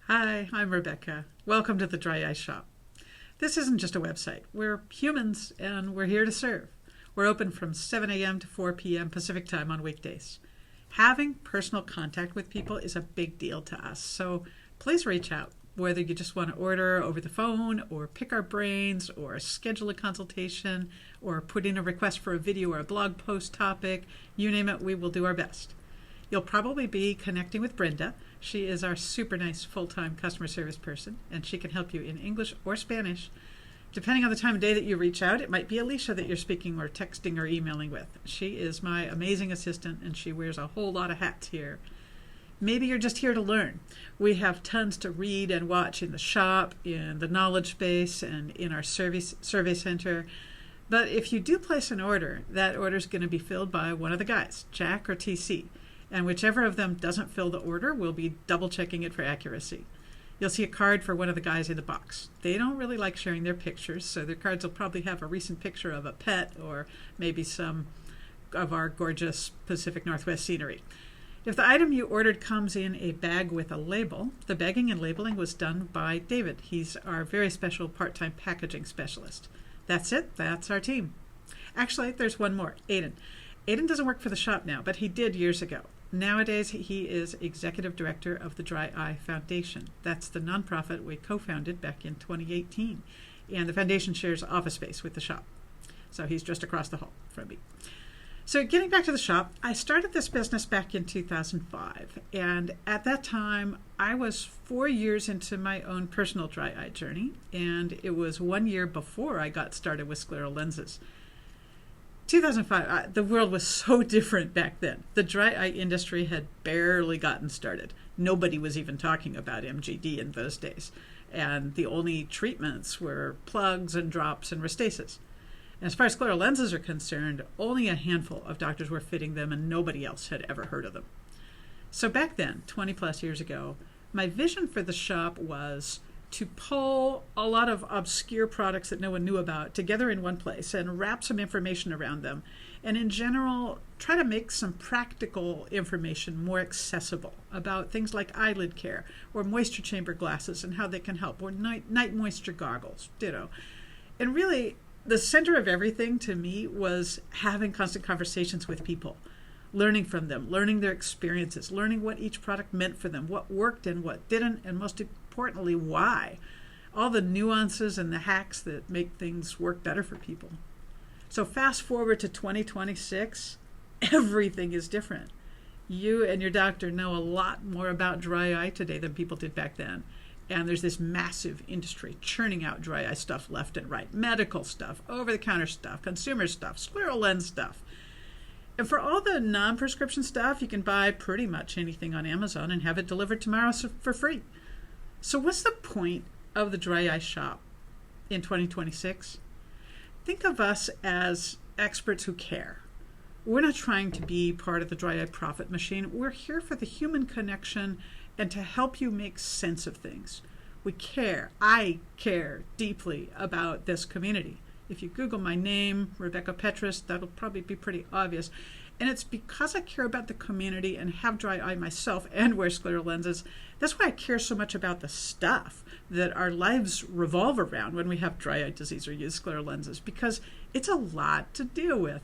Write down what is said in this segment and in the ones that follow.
Hi, I'm Rebecca. Welcome to the Dry Eye Shop. This isn't just a website. We're humans and we're here to serve. We're open from 7 a.m. to 4 p.m. Pacific time on weekdays. Having personal contact with people is a big deal to us, so please reach out. Whether you just want to order over the phone or pick our brains or schedule a consultation or put in a request for a video or a blog post topic, you name it, we will do our best. You'll probably be connecting with Brenda. She is our super nice full-time customer service person, and she can help you in English or Spanish. Depending on the time of day that you reach out, it might be Alicia that you're speaking or texting or emailing with. She is my amazing assistant, and she wears a whole lot of hats here. Maybe you're just here to learn. We have tons to read and watch in the shop, in the knowledge base, and in our survey center. But if you do place an order, that order is going to be filled by one of the guys, Jack or TC. And whichever of them doesn't fill the order, we'll be double checking it for accuracy. You'll see a card for one of the guys in the box. They don't really like sharing their pictures, so their cards will probably have a recent picture of a pet or maybe some of our gorgeous Pacific Northwest scenery. If the item you ordered comes in a bag with a label, the bagging and labeling was done by David. He's our very special part-time packaging specialist. That's it. That's our team. Actually, there's one more, Aiden. Aiden doesn't work for the shop now, but he did years ago. Nowadays, he is executive director of the Dry Eye Foundation. That's the nonprofit we co-founded back in 2018. And the foundation shares office space with the shop. So he's just across the hall from me. So getting back to the shop, I started this business back in 2005. And at that time, I was 4 years into my own personal dry eye journey. And it was 1 year before I got started with scleral lenses. 2005, the world was so different back then. The dry eye industry had barely gotten started. Nobody was even talking about MGD in those days. And the only treatments were plugs and drops and Restasis. And as far as scleral lenses are concerned, only a handful of doctors were fitting them and nobody else had ever heard of them. So back then, 20 plus years ago, my vision for the shop was to pull a lot of obscure products that no one knew about together in one place and wrap some information around them. And in general, try to make some practical information more accessible about things like eyelid care or moisture chamber glasses and how they can help, or night moisture goggles, ditto. And really, the center of everything to me was having constant conversations with people, learning from them, learning their experiences, learning what each product meant for them, what worked and what didn't, and most importantly, why. All the nuances and the hacks that make things work better for people. So fast forward to 2026, everything is different. You and your doctor know a lot more about dry eye today than people did back then. And there's this massive industry churning out dry eye stuff left and right. Medical stuff, over-the-counter stuff, consumer stuff, scleral lens stuff. And for all the non-prescription stuff, you can buy pretty much anything on Amazon and have it delivered tomorrow for free. So what's the point of the Dry Eye Shop in 2026? Think of us as experts who care. We're not trying to be part of the dry eye profit machine. We're here for the human connection and to help you make sense of things. We care. I care deeply about this community. If you Google my name, Rebecca Petrus, that'll probably be pretty obvious. And it's because I care about the community and have dry eye myself and wear scleral lenses. That's why I care so much about the stuff that our lives revolve around when we have dry eye disease or use scleral lenses, because it's a lot to deal with.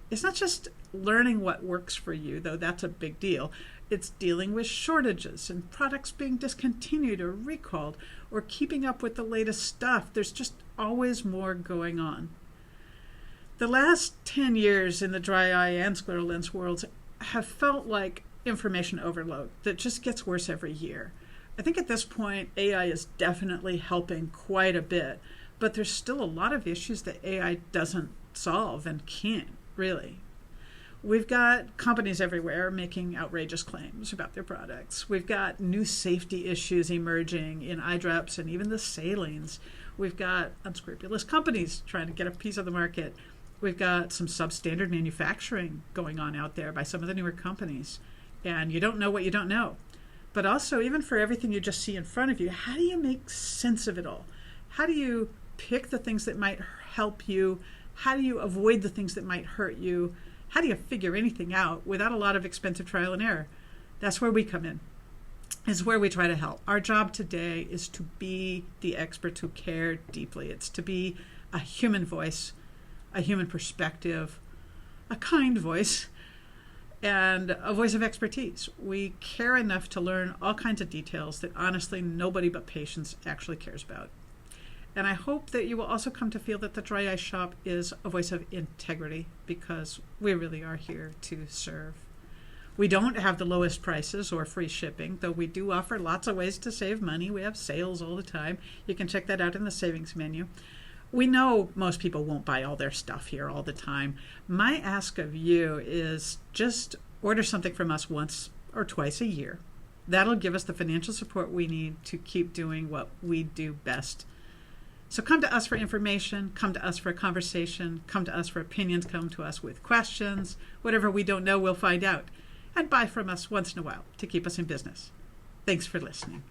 It's not just learning what works for you, though that's a big deal. It's dealing with shortages and products being discontinued or recalled or keeping up with the latest stuff. There's just always more going on. The last 10 years in the dry eye and scleral lens worlds have felt like information overload that just gets worse every year. I think at this point, AI is definitely helping quite a bit, but there's still a lot of issues that AI doesn't solve and can't, really. We've got companies everywhere making outrageous claims about their products. We've got new safety issues emerging in eye drops and even the salines. We've got unscrupulous companies trying to get a piece of the market. We've got some substandard manufacturing going on out there by some of the newer companies. And you don't know what you don't know. But also, even for everything you just see in front of you, how do you make sense of it all? How do you pick the things that might help you? How do you avoid the things that might hurt you? How do you figure anything out without a lot of expensive trial and error? That's where we come in. is where we try to help. Our job today is to be the experts who care deeply. It's to be a human voice, a human perspective, a kind voice, and a voice of expertise. We care enough to learn all kinds of details that honestly nobody but patients actually cares about. And I hope that you will also come to feel that the Dry Eye Shop is a voice of integrity, because we really are here to serve. We don't have the lowest prices or free shipping, though we do offer lots of ways to save money. We have sales all the time. You can check that out in the savings menu. We know most people won't buy all their stuff here all the time. My ask of you is just order something from us once or twice a year. That'll give us the financial support we need to keep doing what we do best. So come to us for information, come to us for a conversation, come to us for opinions, come to us with questions. Whatever we don't know, we'll find out. And buy from us once in a while to keep us in business. Thanks for listening.